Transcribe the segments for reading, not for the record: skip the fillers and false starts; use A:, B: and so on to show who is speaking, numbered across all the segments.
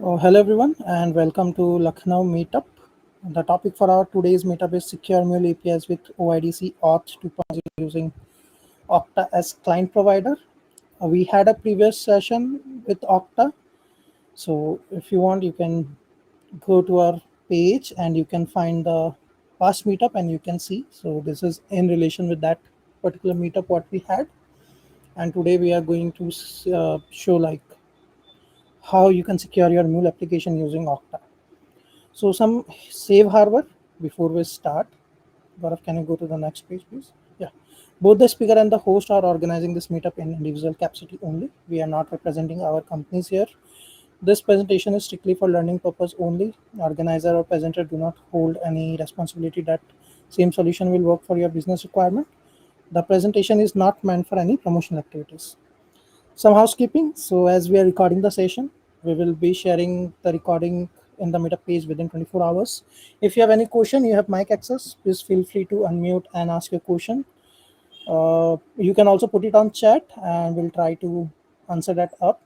A: Hello everyone and welcome to Lucknow Meetup. The topic for our today's meetup is secure Mule APIs with OIDC OAuth 2.0 using Okta as client provider. We had a previous session with Okta, so if you want, you can go to our page and you can find the past meetup and you can see. So this is in relation with that particular meetup what we had, and today we are going to show like how you can secure your Mule application using Okta. So some safe harbor before we start. Gaurav, can you go to the next page, please? Yeah. Both the speaker and the host are organizing this meetup in individual capacity only. We are not representing our companies here. This presentation is strictly for learning purpose only. Organizer or presenter do not hold any responsibility that same solution will work for your business requirement. The presentation is not meant for any promotional activities. Some housekeeping. So as we are recording the session, we will be sharing the recording in the meetup page within 24 hours. If you have any question, you have mic access. Please feel free to unmute and ask your question. You can also put it on chat, and we'll try to answer that up.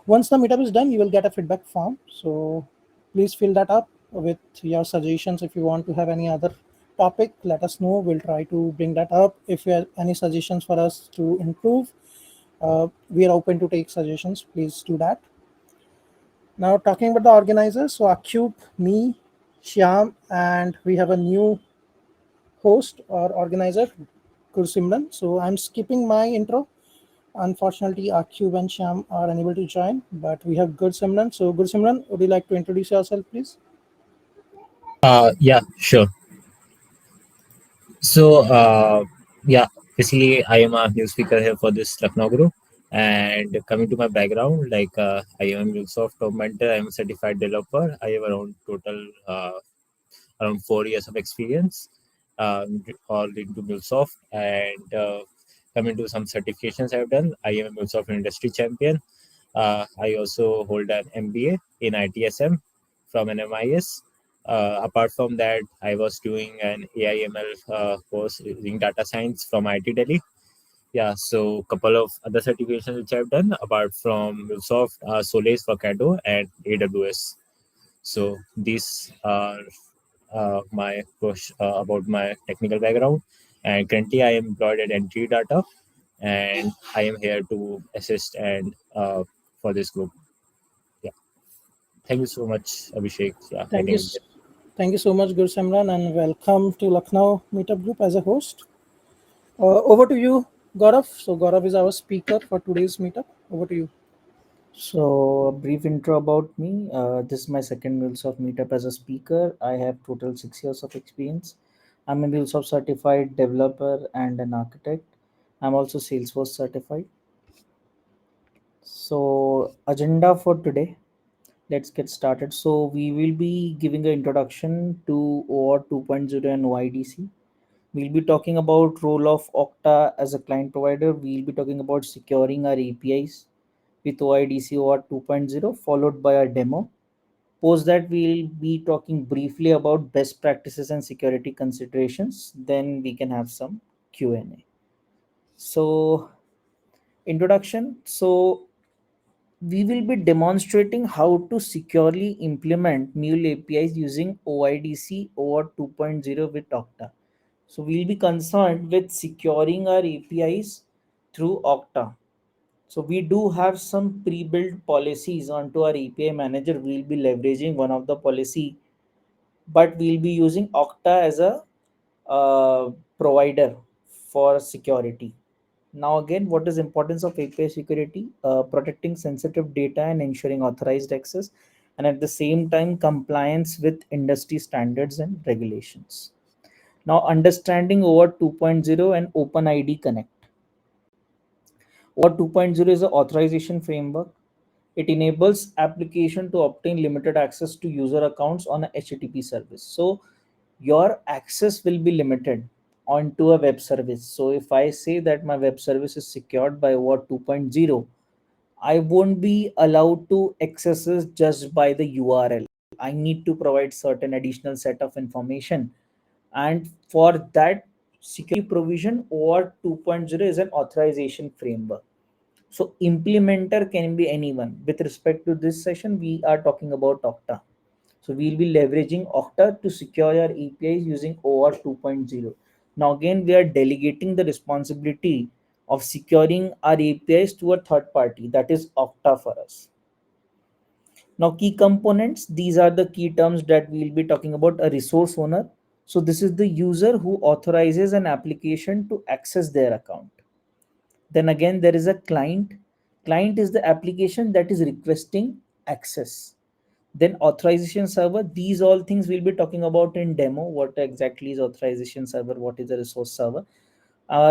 A: Once the meetup is done, you will get a feedback form. So please fill that up with your suggestions. If you want to have any other topic, let us know. We'll try to bring that up. If you have any suggestions for us to improve, we are open to take suggestions. Please do that. Now, talking about the organizers, so Acube, me, Shyam, and we have a new host or organizer, Gursimran. So I'm skipping my intro. Unfortunately, Acube and Shyam are unable to join, but we have Gursimran. So, Gursimran, would you like to introduce yourself, please?
B: Yeah, sure. So, yeah, basically, I am a new speaker here for this Lucknow group. And coming to my background, I am a MuleSoft top mentor. I am a certified developer. I have around 4 years of experience, all into MuleSoft. And coming to some certifications I've done, I am a MuleSoft industry champion. I also hold an MBA in ITSM from NMIS. Apart from that, I was doing an AIML course using data science from IT Delhi. Yeah, so couple of other certifications which I've done apart from MuleSoft, Solace for Cado and AWS. So these are my push about my technical background. And currently, I am employed at Entry Data, and I am here to assist and for this group. Yeah, thank you so much, Abhishek. Yeah, I
A: Thank you.
B: think
A: Thank you so much, Gursimran, and welcome to Lucknow Meetup Group as a host. Over to you, Gaurav. So, Gaurav is our speaker for today's meetup. Over to you.
C: So, a brief intro about me. This is my second MuleSoft meetup as a speaker. I have total 6 years of experience. I'm a MuleSoft certified developer and an architect. I'm also Salesforce certified. So, agenda for today. Let's get started. So, we will be giving an introduction to OAuth 2.0 and OIDC. We'll be talking about role of Okta as a client provider. We'll be talking about securing our APIs with OIDC OAuth 2.0, followed by a demo. Post that, we'll be talking briefly about best practices and security considerations. Then we can have some Q&A. So, introduction. So, we will be demonstrating how to securely implement Mule APIs using OIDC OAuth 2.0 with Okta. So, we'll be concerned with securing our APIs through Okta. So we do have some pre-built policies onto our API manager. We'll be leveraging one of the policy, but we'll be using Okta as a provider for security. Now again, what is importance of API security? Protecting sensitive data and ensuring authorized access, and at the same time compliance with industry standards and regulations. Now understanding over 2.0 and OpenID Connect. OAuth 2.0 is an authorization framework. It enables application to obtain limited access to user accounts on a HTTP service. So your access will be limited onto a web service. So if I say that my web service is secured by OAuth 2.0, I won't be allowed to access it just by the URL. I need to provide certain additional set of information. And for that security provision, OAuth 2.0 is an authorization framework. So implementer can be anyone. With respect to this session, we are talking about Okta. So we'll be leveraging Okta to secure our APIs using OAuth 2.0. Now again, we are delegating the responsibility of securing our APIs to a third party, that is Okta for us. Now key components, these are the key terms that we'll be talking about. A resource owner. So this is the user who authorizes an application to access their account. Then again, there is a client. Client is the application that is requesting access. Then authorization server, these all things we'll be talking about in demo. What exactly is authorization server? What is a resource server?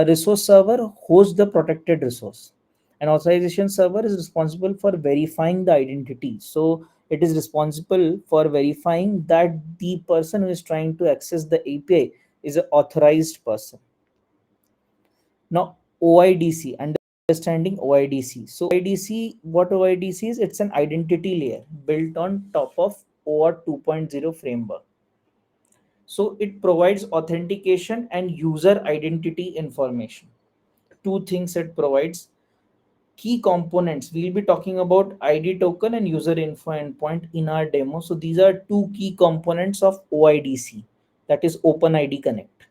C: Resource server hosts the protected resource. An authorization server is responsible for verifying the identity. So it is responsible for verifying that the person who is trying to access the API is an authorized person. Now, OIDC, understanding OIDC. So OIDC, what OIDC is? It's an identity layer built on top of OAuth 2.0 framework. So it provides authentication and user identity information. Two things it provides. Key components, we'll be talking about ID token and user info endpoint in our demo. So these are two key components of OIDC, that is OpenID Connect.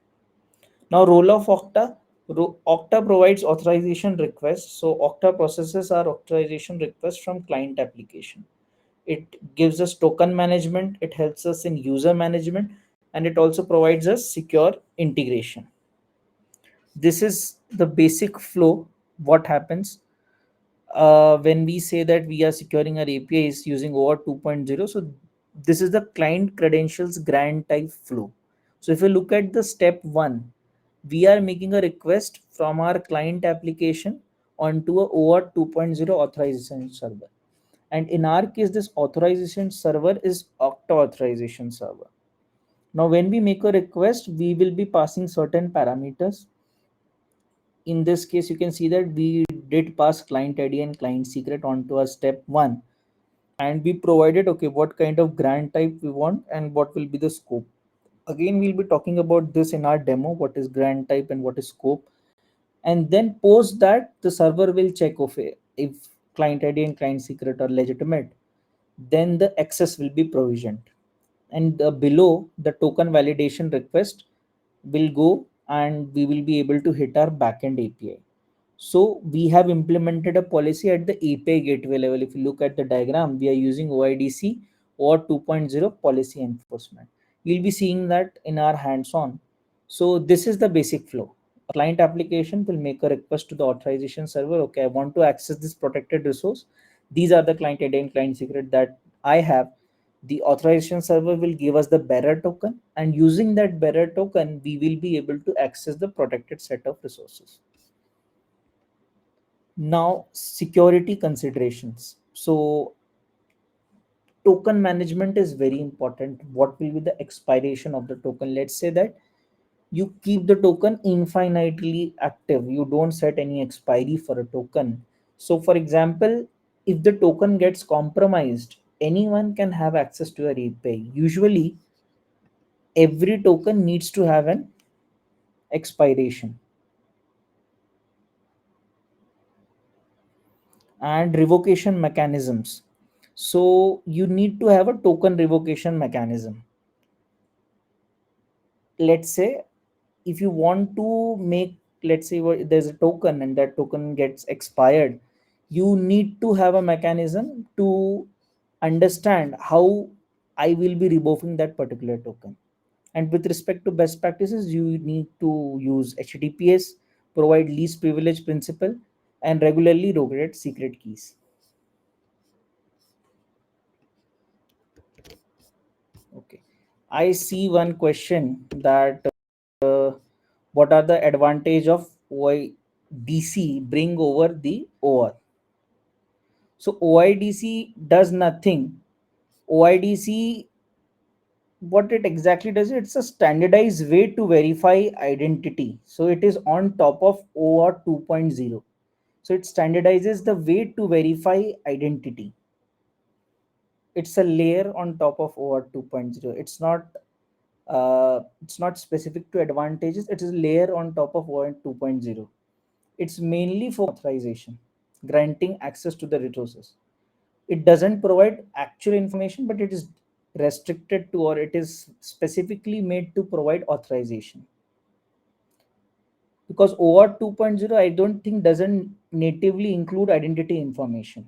C: Now, role of Okta. Okta provides authorization requests. So Okta processes our authorization requests from client application. It gives us token management, it helps us in user management, and it also provides us secure integration. This is the basic flow. What happens when we say that we are securing our APIs using OAuth 2.0? So this is the client credentials grant type flow. So if you look at the step one, we are making a request from our client application onto a OAuth 2.0 authorization server. And in our case, this authorization server is Okta authorization server. Now, when we make a request, we will be passing certain parameters. In this case, you can see that we did pass client ID and client secret onto our step one. And we provided, okay, what kind of grant type we want and what will be the scope. Again, we'll be talking about this in our demo, what is grant type and what is scope. And then post that, the server will check if client ID and client secret are legitimate, then the access will be provisioned. And below, the token validation request will go and we will be able to hit our backend API. So we have implemented a policy at the API gateway level. If you look at the diagram, we are using OIDC or 2.0 policy enforcement. You'll be seeing that in our hands-on. So this is the basic flow. A client application will make a request to the authorization server. Okay, I want to access this protected resource. These are the client ID and client secret that I have. The authorization server will give us the bearer token, and using that bearer token, we will be able to access the protected set of resources. Now, security considerations. So token management is very important. What will be the expiration of the token? Let's say that you keep the token infinitely active. You don't set any expiry for a token. So for example, if the token gets compromised, anyone can have access to your API. Usually, every token needs to have an expiration. And revocation mechanisms. So you need to have a token revocation mechanism. Let's say if you want to make, let's say there's a token and that token gets expired, you need to have a mechanism to understand how I will be revoking that particular token. And with respect to best practices, you need to use HTTPS, provide least privilege principle, and regularly rotate secret keys. Okay. I see one question that what are the advantage of OIDC bring over the OAuth? So OIDC does nothing. OIDC, what it exactly does, it's a standardized way to verify identity. So it is on top of OAuth 2.0. So it standardizes the way to verify identity. It's a layer on top of OAuth 2.0. It's not specific to advantages. It is a layer on top of OAuth 2.0. It's mainly for authorization. granting access to the resources. It doesn't provide actual information, but it is restricted to, or it is specifically made to provide authorization. Because OAuth 2.0, I don't think doesn't natively include identity information.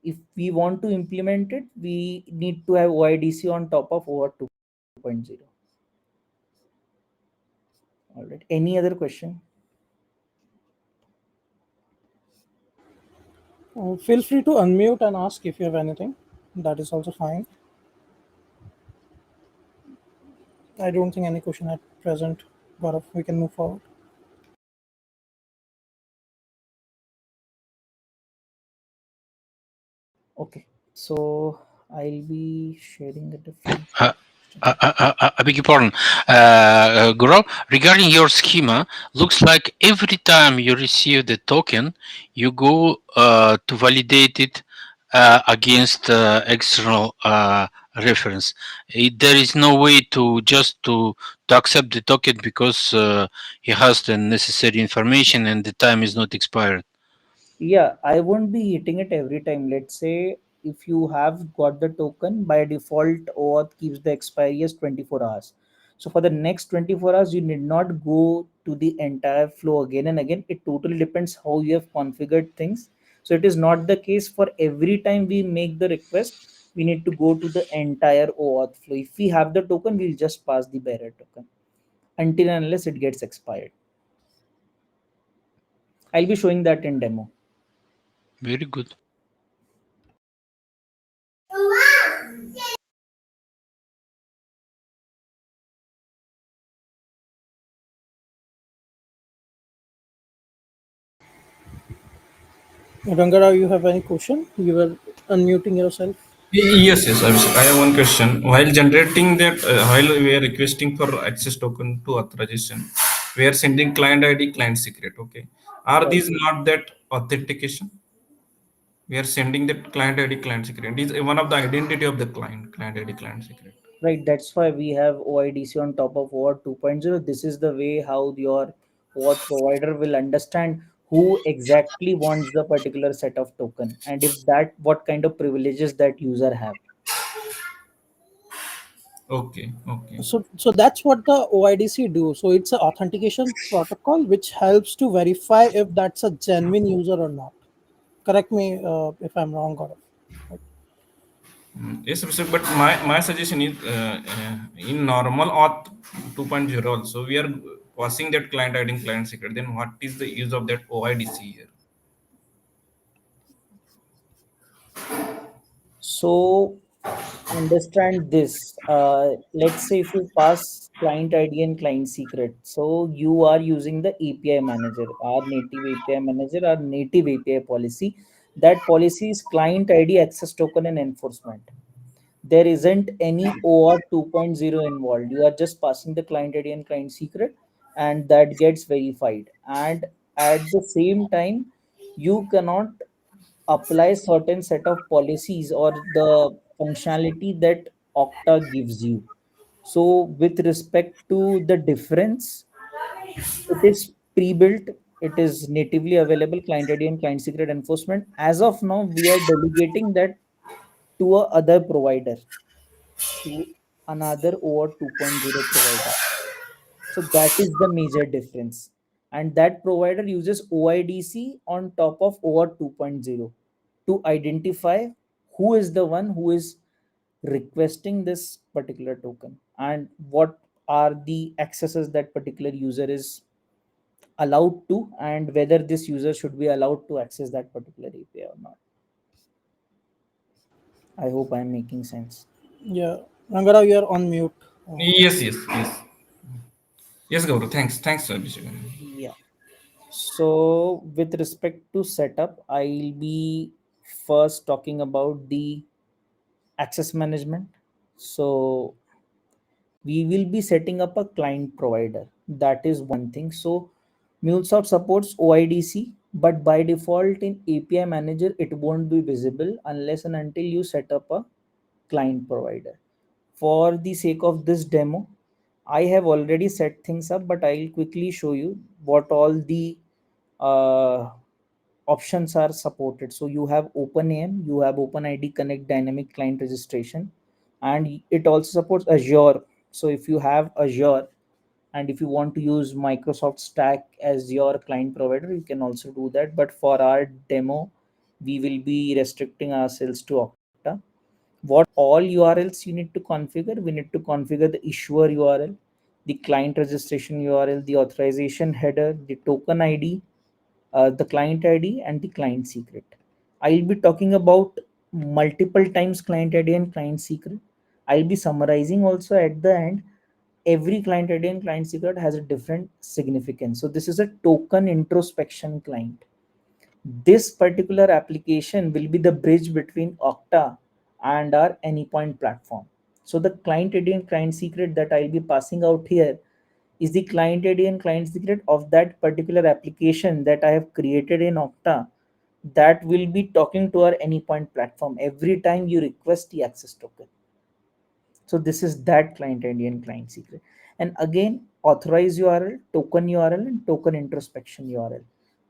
C: If we want to implement it, we need to have OIDC on top of OAuth 2.0. All right. Any other question?
A: Feel free to unmute and ask if you have anything. That is also fine. I don't think any question at present. Gaurav, we can move forward.
C: Okay. So I'll be sharing a different.
D: Uh, I beg your pardon. Guru, regarding your schema, looks like every time you receive the token, you go to validate it against external reference. There is no way to just to accept the token because he has the necessary information and the time is not expired.
C: Yeah, I won't be hitting it every time. Let's say if you have got the token, by default, OAuth keeps the expiry as 24 hours. So for the next 24 hours, you need not go to the entire flow again and again. It totally depends how you have configured things. So it is not the case for every time we make the request, we need to go to the entire OAuth flow. If we have the token, we'll just pass the bearer token until and unless it gets expired. I'll be showing that in demo.
D: Very good.
A: Rangara, you have any question? You were unmuting yourself.
E: Yes, yes. I have one question. While generating that, while we are requesting for access token to authorization, we are sending client ID, client secret. Okay. Are
C: Right.
E: these not that authentication? We are sending that client ID, client secret. It is one of the identity of the client ID, client secret.
C: Right, that's why we have OIDC on top of OAuth 2.0. This is the way how your OAuth provider will understand who exactly wants the particular set of token, and if that, what kind of privileges that user have.
E: Okay, okay.
A: So that's what the OIDC do. So it's an authentication protocol which helps to verify if that's a genuine user or not. Correct me if I'm wrong, Gaurav.
E: Yes, sir, but my suggestion is in normal auth 2.0 also, we are passing that client ID and client secret. Then what is the use of that OIDC here?
C: So understand this. Let's say if you pass client ID and client secret, so you are using the API manager, our native API manager, our native API policy. That policy is client ID, access token, and enforcement. There isn't any OAuth 2.0 involved. You are just passing the client ID and client secret, and that gets verified. And at the same time, you cannot apply certain set of policies or the functionality that Okta gives you. So, with respect to the difference, it is pre-built. It is natively available client ID and client secret enforcement. As of now, we are delegating that to a other provider, to another OAuth 2.0 provider. So that is the major difference. And that provider uses OIDC on top of OAuth 2.0 to identify who is the one who is requesting this particular token and what are the accesses that particular user is allowed to, and whether this user should be allowed to access that particular API or not. I hope I'm making sense.
A: Yeah, Rangara, you are on mute.
E: Yes, yes, yes. Yes, Gaurav. Thanks, Abhishek.
C: Yeah. So, with respect to setup, I'll be first talking about the access management. So, we will be setting up a client provider. That is one thing. So, MuleSoft supports OIDC, but by default in API manager, it won't be visible unless and until you set up a client provider. For the sake of this demo, I have already set things up, but I'll quickly show you what all the uh, options are supported. So you have OpenAM, you have OpenID Connect dynamic client registration, and it also supports Azure. So if you have Azure and if you want to use Microsoft Stack as your client provider, you can also do that. But for our demo, we will be restricting ourselves to Okta. What all URLs you need to configure? We need to configure the issuer URL, the client registration URL, the authorization header, the token ID, the client ID, and the client secret. I'll be talking about multiple times client ID and client secret. I'll be summarizing also at the end. Every client ID and client secret has a different significance. So this is a token introspection client. This particular application will be the bridge between Okta and our Anypoint platform. So the client ID and client secret that I'll be passing out here is the client ID and client secret of that particular application that I have created in Okta, that will be talking to our Anypoint platform every time you request the access token. So this is that client ID and client secret. And again, authorize URL, token URL, and token introspection URL.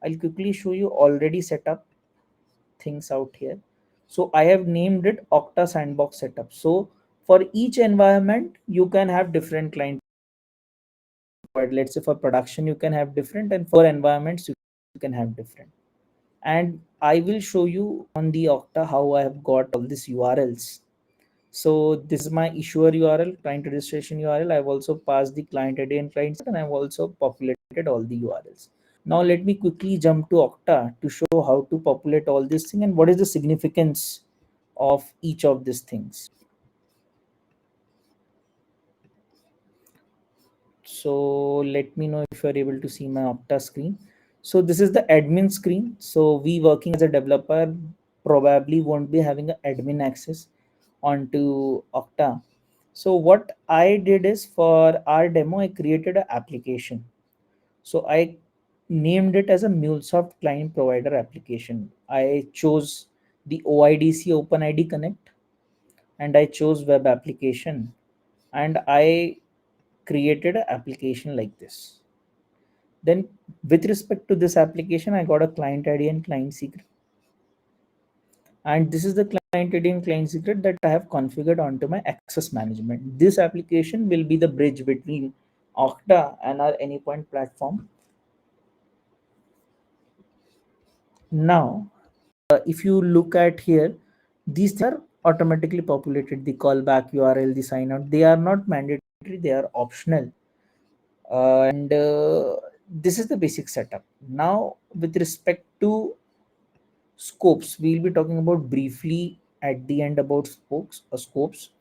C: I'll quickly show you already set up things out here. So I have named it Okta Sandbox Setup. So for each environment, you can have different client. But let's say for production, you can have different, and for environments, you can have different. And I will show you on the Okta how I have got all these URLs. So this is my issuer URL, client registration URL. I've also passed the client ID and client, and I've also populated all the URLs. Now let me quickly jump to Okta to show how to populate all these things and what is the significance of each of these things. So let me know if you're able to see my Okta screen. So this is the admin screen. So we working as a developer probably won't be having an admin access onto Okta. So what I did is, for our demo, I created an application. So I named it as a MuleSoft client provider application. I chose the OIDC OpenID Connect, and I chose web application, and I created an application like this. Then with respect to this application, I got a client ID and client secret. And this is the client ID and client secret that I have configured onto my access management. This application will be the bridge between Okta and our Anypoint platform. Now, if you look at here, these are automatically populated. The callback URL, the sign out, they are not mandatory, they are optional. And this is the basic setup. Now, with respect to scopes, we'll be talking about briefly at the end about scopes.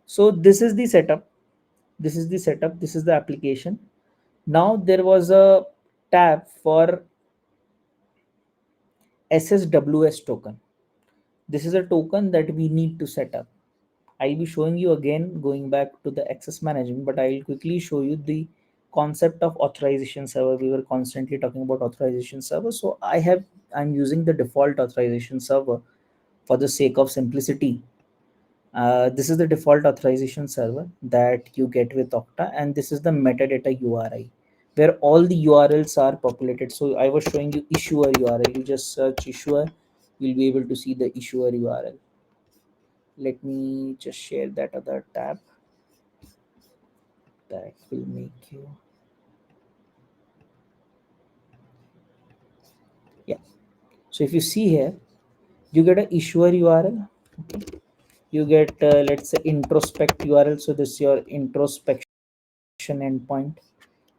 C: So this is the setup. This is the setup. This is the application. Now there was a tab for SSWS token. This is a token that we need to set up. I'll be showing you again going back to the access management, but I'll quickly show you the concept of authorization server. We were constantly talking about authorization server. So I'm using the default authorization server for the sake of simplicity. This is the default authorization server that you get with Okta, and this is the metadata URI where all the URLs are populated. So I was showing you issuer URL. You just search issuer, you'll be able to see the issuer URL. Let me just share that other tab that will make you. Yeah. So if you see here, you get an issuer URL. Okay. You get let's say introspect URL. So this is your introspection endpoint.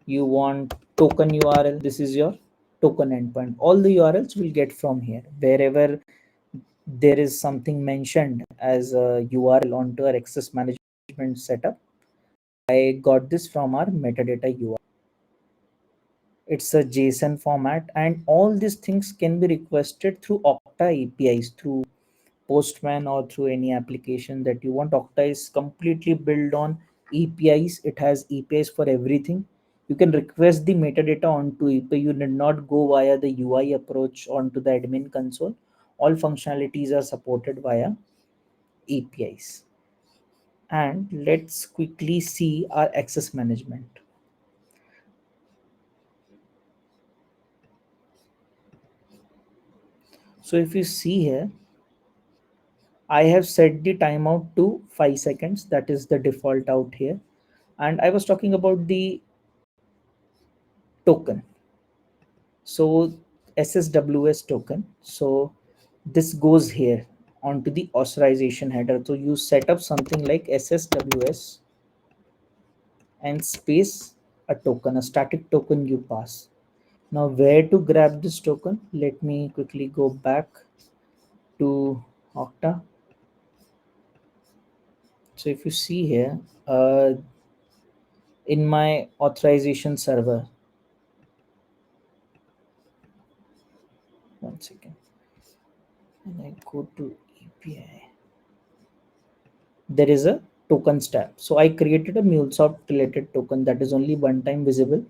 C: You want token URL. This is your token endpoint. All the URLs will get from here. Wherever there is something mentioned as a URL onto our access management setup, I got this from our metadata URL. It's a JSON format, and all these things can be requested through Okta APIs, through Postman or through any application that you want. Okta is completely built on APIs. It has APIs for everything. You can request the metadata onto API. You need not go via the UI approach onto the admin console. All functionalities are supported via APIs. And let's quickly see our access management. So if you see here, I have set the timeout to 5 seconds. That is the default out here. And I was talking about the token. So SSWS token. So this goes here onto the authorization header. So you set up something like SSWS and space a token, a static token you pass. Now where to grab this token? Let me quickly go back to Okta. So if you see here, in my authorization server, one second, and I go to API, there is a tokens tab. So I created a MuleSoft related token that is only one time visible,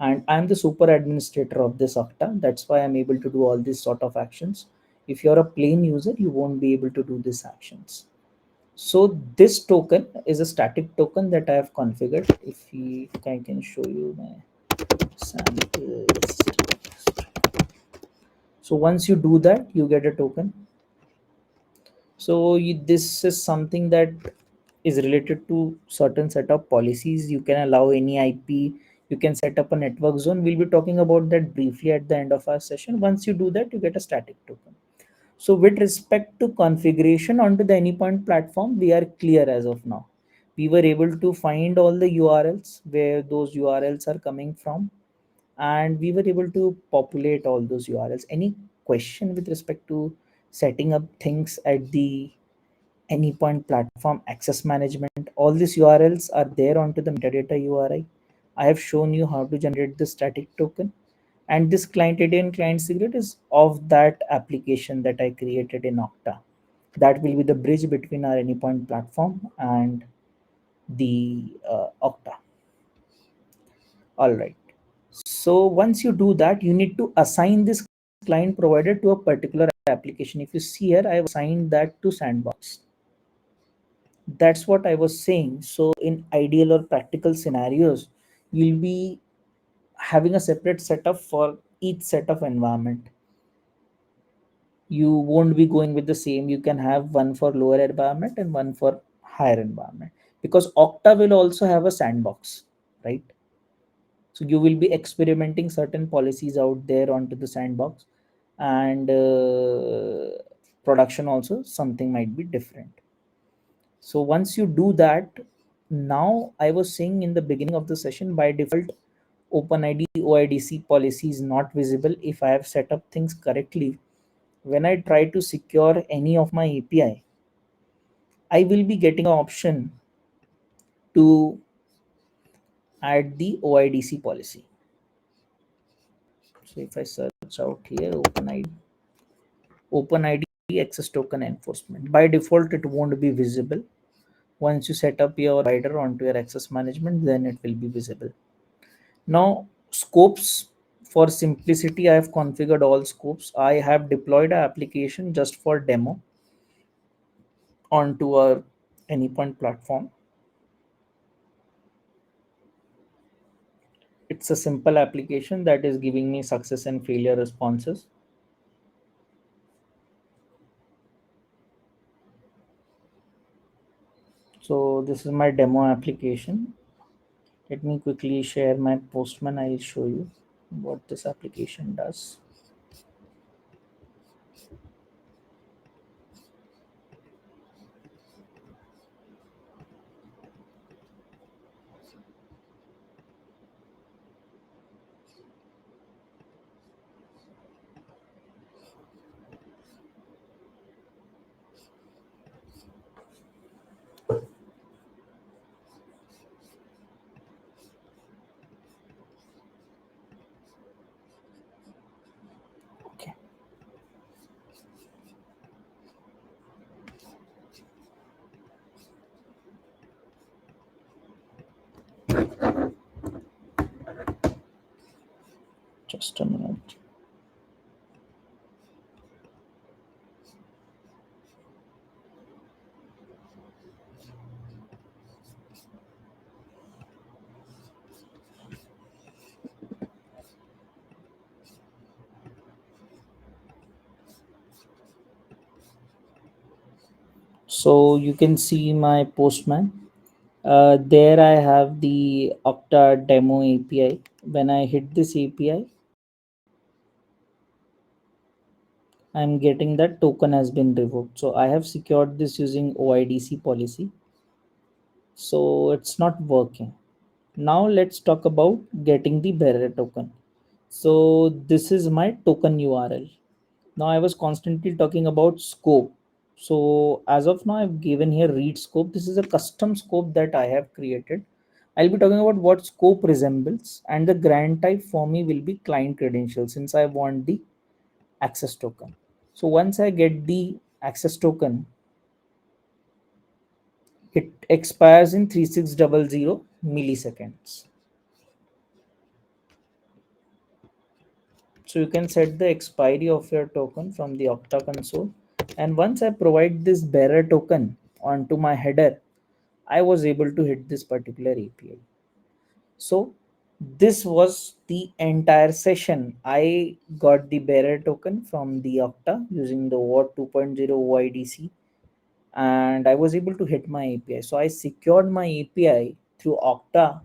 C: and I'm the super administrator of this Okta. That's why I'm able to do all these sort of actions. If you're a plain user, you won't be able to do these actions. So this token is a static token that I have configured. If I can show you my samples. So once you do that, you get a token. So this is something that is related to certain set of policies. You can allow any IP. You can set up a network zone. We'll be talking about that briefly at the end of our session. Once you do that, you get a static token. So with respect to configuration onto the Anypoint platform, we are clear as of now. We were able to find all the URLs where those URLs are coming from, and we were able to populate all those URLs. Any question with respect to setting up things at the Anypoint platform access management? All these URLs are there onto the metadata URI. I have shown you how to generate the static token, and this client ID and client secret is of that application that I created in Okta. That will be the bridge between our Anypoint platform and the Okta. All right. So once you do that, you need to assign this client provider to a particular application. If you see here, I have assigned that to Sandbox. That's what I was saying. So in ideal or practical scenarios, you'll be having a separate setup for each set of environment. You won't be going with the same. You can have one for lower environment and one for higher environment, because Okta will also have a sandbox, right? So you will be experimenting certain policies out there onto the sandbox, and production also something might be different. So once you do that, now I was saying in the beginning of the session, by default OpenID OIDC policy is not visible if I have set up things correctly. When I try to secure any of my API, I will be getting an option to add the OIDC policy. So if I search out here, OpenID access token enforcement, by default it won't be visible. Once you set up your provider onto your access management, then it will be visible. Now scopes, for simplicity, I have configured all scopes. I have deployed an application just for demo onto our Anypoint platform. It's a simple application that is giving me success and failure responses. So this is my demo application. Let me quickly share my Postman. I'll show you what this application does. Okay. Just a minute. So you can see my Postman. There I have the Okta demo API. When I hit this API, I'm getting that token has been revoked. So I have secured this using OIDC policy. So it's not working. Now let's talk about getting the bearer token. So this is my token URL. Now I was constantly talking about scope. So as of now, I've given here read scope. This is a custom scope that I have created. I'll be talking about what scope resembles, and the grant type for me will be client credential since I want the access token. So once I get the access token, it expires in 3600 milliseconds. So you can set the expiry of your token from the Okta console. And once I provide this bearer token onto my header, I was able to hit this particular API. So this was the entire session. I got the bearer token from the Okta using the OAuth 2.0 OIDC, and I was able to hit my API. So I secured my API through Okta,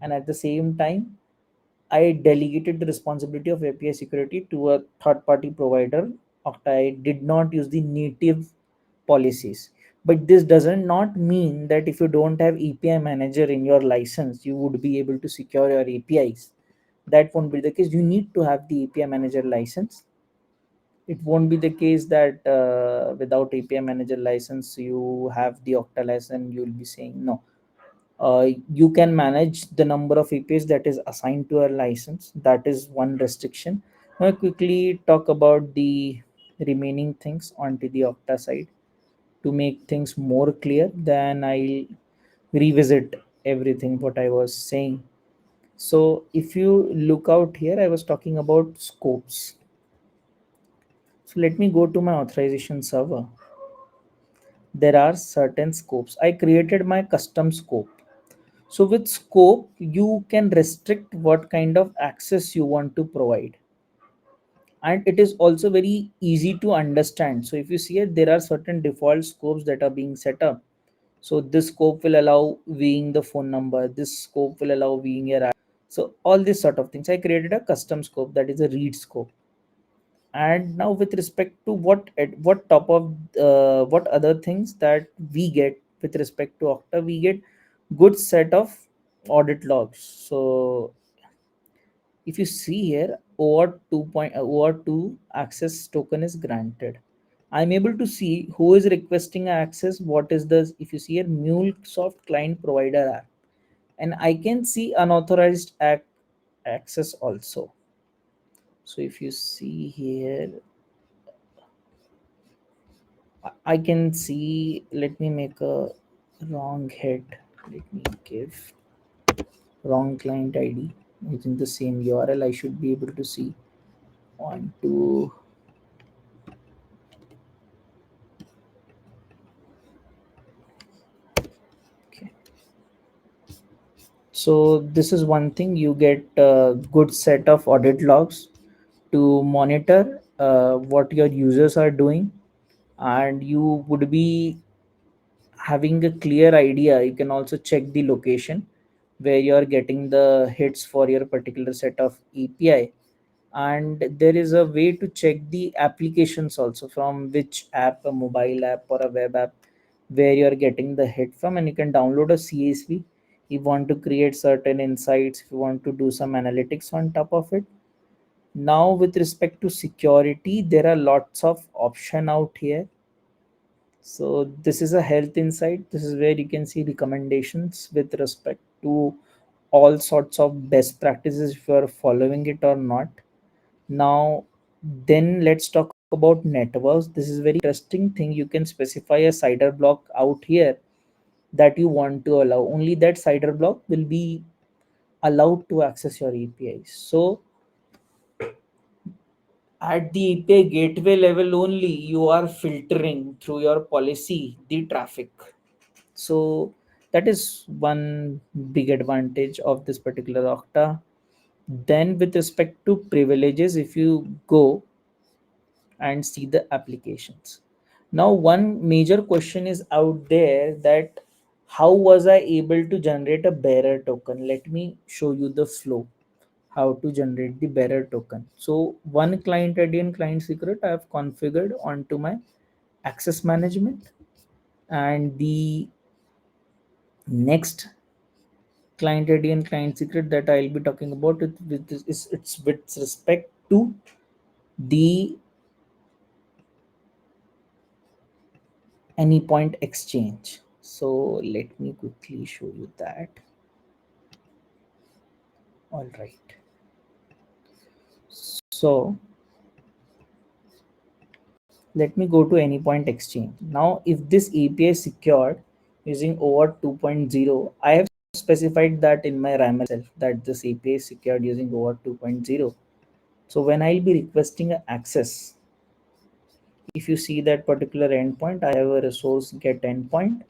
C: and at the same time I delegated the responsibility of API security to a third party provider. Okta, I did not use the native policies. But this doesn't not mean that if you don't have API manager in your license, you would be able to secure your APIs. That won't be the case. You need to have the API manager license. It won't be the case that without API manager license, you have the Okta license, you'll be saying no. You can manage the number of APIs that is assigned to a license. That is one restriction. Now I quickly talk about the remaining things onto the Okta side to make things more clear. Then I'll revisit everything what I was saying. So if you look out here, I was talking about scopes. So let me go to my authorization server. There are certain scopes. I created my custom scope. So with scope, you can restrict what kind of access you want to provide. And it is also very easy to understand. So if you see it, there are certain default scopes that are being set up. So this scope will allow viewing the phone number. This scope will allow viewing your app. So all these sort of things. I created a custom scope that is a read scope. And now with respect to what top of what other things that we get with respect to Okta, we get good set of audit logs. So if you see here, OAuth 2 access token is granted. I'm able to see who is requesting access, what is the, if you see here, MuleSoft client provider app, and I can see unauthorized access also. So if you see here, I can see, let me make a wrong head. Let me give wrong client ID using the same URL. I should be able to see on to. Okay. So this is one thing, you get a good set of audit logs to monitor what your users are doing, and you would be having a clear idea. You can also check the location where you're getting the hits for your particular set of API. And there is a way to check the applications also, from which app, a mobile app or a web app, where you're getting the hit from, and you can download a CSV if you want to create certain insights, if you want to do some analytics on top of it. Now with respect to security, there are lots of option out here. So this is a health insight. This is where you can see recommendations with respect to all sorts of best practices, if you are following it or not. Now, then let's talk about networks. This is very interesting thing. You can specify a CIDR block out here that you want to allow. Only that CIDR block will be allowed to access your APIs. So at the API gateway level only, you are filtering through your policy the traffic. So that is one big advantage of this particular Okta. Then with respect to privileges, if you go and see the applications, Now, one major question is out there that how was I able to generate a bearer token? Let me show you the flow, how to generate the bearer token. So one client ID and client secret I have configured onto my access management, and the next client ID and client secret that I'll be talking about it's with respect to the Anypoint exchange. So let me quickly show you that. All right. So let me go to Anypoint exchange. Now, if this API is secured using OAuth 2.0, I have specified that in my RAM itself that this API is secured using OAuth 2.0. So when I'll be requesting access, if you see that particular endpoint, I have a resource get endpoint,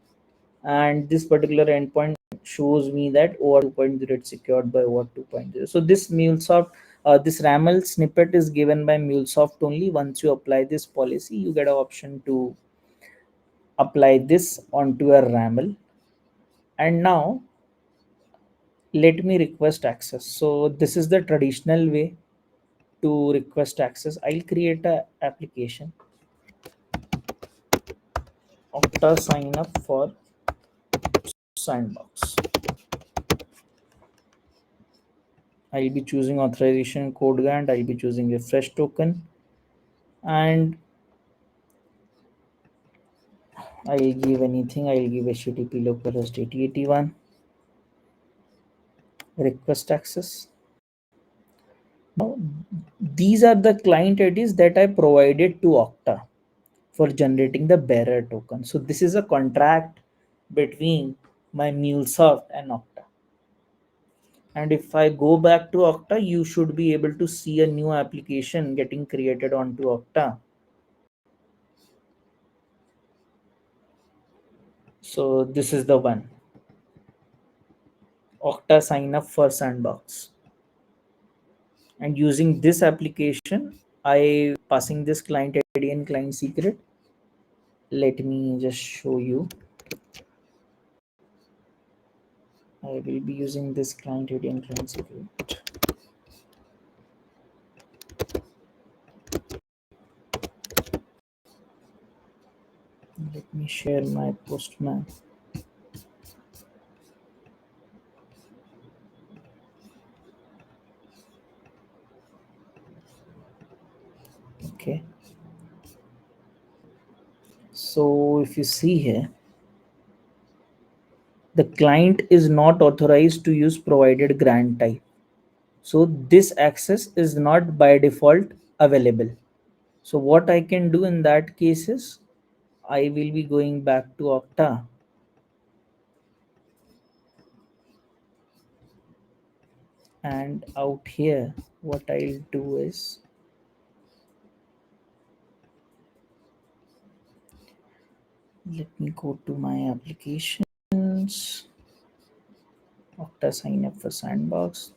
C: and this particular endpoint shows me that OAuth 2.0 is secured by OAuth 2.0. So this MuleSoft, this RAML snippet is given by MuleSoft only. Once you apply this policy, you get an option to apply this onto your RAML. And now let me request access. So this is the traditional way to request access. I'll create a application, Okta sign up for sandbox. I'll be choosing authorization code grant. I'll be choosing a fresh token, and I'll give anything. I'll give HTTP localhost 8081 request access. Now, these are the client IDs that I provided to Okta for generating the bearer token. So this is a contract between my MuleSoft and Okta. And if I go back to Okta, you should be able to see a new application getting created onto Okta. So this is the one, Okta sign up for sandbox. And using this application, I passing this client ID and client secret. Let me just show you. I will be using this client ID and client secret. Let me share my Postman. Okay. So if you see here, the client is not authorized to use provided grant type. So this access is not by default available. So what I can do in that case is I will be going back to Okta. And out here, what I'll do is let me go to my applications, Okta sign up for sandbox.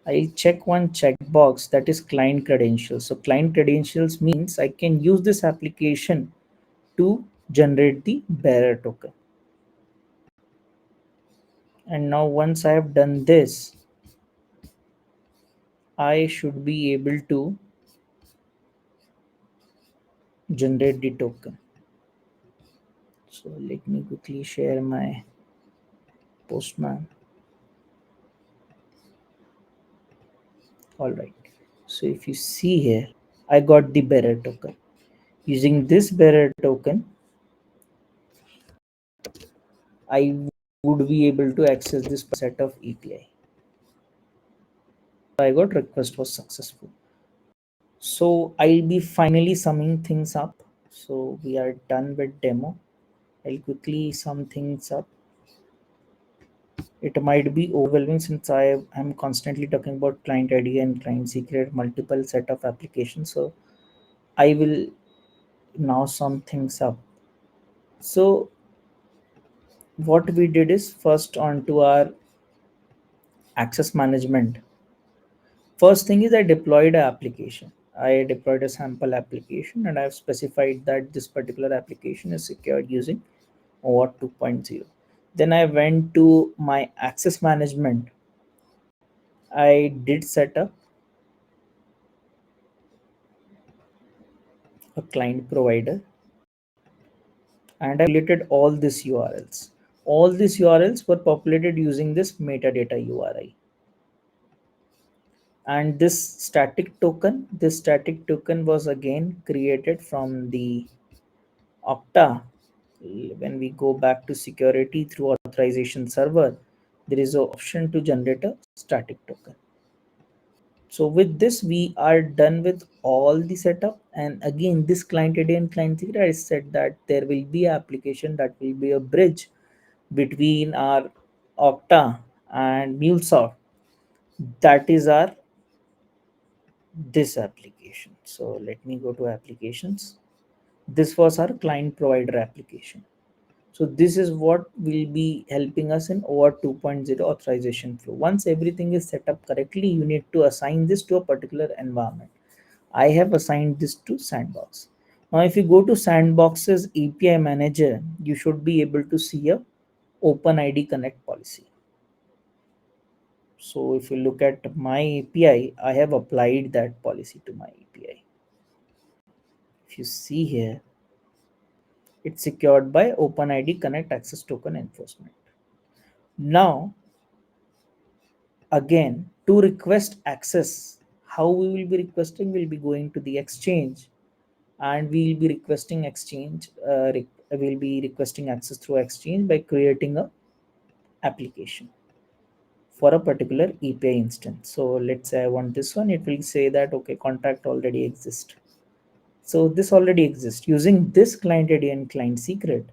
C: I check one checkbox, that is client credentials. So client credentials means I can use this application to generate the bearer token. And now once I have done this, I should be able to generate the token. So let me quickly share my Postman. All right. So if you see here, I got the bearer token. Using this bearer token, I would be able to access this set of API. I got request was successful. So I'll be finally summing things up. So we are done with demo. I'll quickly sum things up. It might be overwhelming since I am constantly talking about client ID and client secret, multiple set of applications. So I will now sum things up. So what we did is first onto our access management. First thing is I deployed an application. I deployed a sample application and I've specified that this particular application is secured using OAuth 2.0. Then I went to my access management. I did set up a client provider and I populated all these URLs. All these URLs were populated using this metadata URI. And this static token was again created from the Okta. When we go back to security through authorization server, there is an option to generate a static token. So with this, we are done with all the setup. And again, this client ID and client secret, I said that there will be an application that will be a bridge between our Okta and MuleSoft. That is our this application. So let me go to applications. This was our client provider application. So this is what will be helping us in OAuth 2.0 authorization flow. Once everything is set up correctly, you need to assign this to a particular environment. I have assigned this to Sandbox. Now, if you go to Sandbox's API manager, you should be able to see a OpenID Connect policy. So if you look at my API, I have applied that policy to my API. If you see here, it's secured by OpenID Connect Access Token Enforcement. Now, again, to request access, how we will be requesting? We'll be going to the exchange and we'll be requesting exchange. We'll be requesting access through exchange by creating a application for a particular API instance. So let's say I want this one. It will say that, okay, contact already exists. So this already exists. Using this client ID and client secret,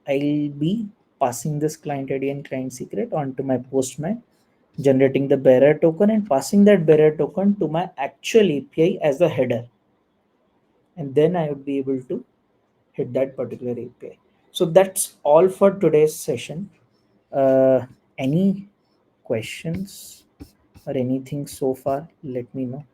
C: I'll be passing this client ID and client secret onto my Postman, generating the bearer token and passing that bearer token to my actual API as a header. And then I would be able to hit that particular API. So that's all for today's session. Any questions or anything so far, let me know.